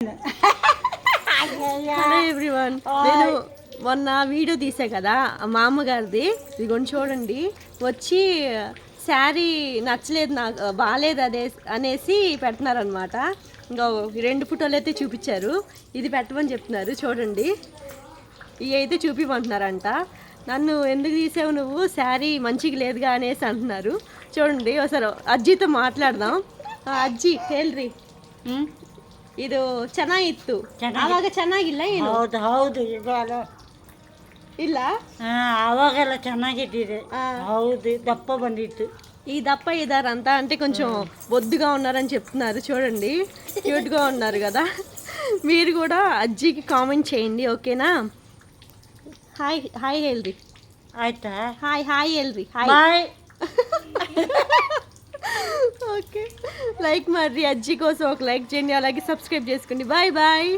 Hello everyone, నేను మొన్న video తీసా కదా మా అమ్మగారిది, ఇదిగోండి చూడండి. వచ్చి శారీ నచ్చలేదు, నాకు బాగాలేదు అదే అనేసి పెడుతున్నారనమాట. ఇంకా 2 ఫోటోలు అయితే చూపించారు, ఇది పెట్టమని చెప్తున్నారు. చూడండి, ఇవి అయితే చూపిమంటున్నారంట. నన్ను ఎందుకు తీసావు నువ్వు, శారీ మంచిగా లేదుగా అనేసి అంటున్నారు. చూడండి, ఒకసారి ಅಜ್ಜಿతో ಮಾತಾಡ್ದಾಂ. ಅಜ್ಜಿ ಹೇಳ್ರಿ, ಇದು ಚೆನ್ನಾಗಿತ್ತು, ಆವಾಗ ಚೆನ್ನಾಗಿಲ್ಲ ಏನು? ಹೌದು ಹೌದು, ಇವಾಗ ಇಲ್ಲ, ಅವಾಗೆಲ್ಲ ಚೆನ್ನಾಗಿಟ್ಟಿದೆ. ಹೌದು, ದಪ್ಪ ಬಂದಿತ್ತು. ఈ దప్ప ఇదారంట, అంటే కొంచెం బొద్దుగా ఉన్నారని చెప్తున్నారు. చూడండి, క్యూట్గా ఉన్నారు కదా. మీరు కూడా అజ్జికి కామెంట్ చేయండి, ఓకేనా? ಹಾಯ್ ಹಾಯ್ ಹೇಳ್ರಿ. ಆಯ್ತಾ? ಹಾಯ್ ಹಾಯ್ ಹೇಳ್ರಿ. Hi bye. ఓకే, లైక్ మరి అజ్జి కోసం ఒక లైక్ చేయండి, అలాగే సబ్స్క్రైబ్ చేసుకోండి. Bye bye.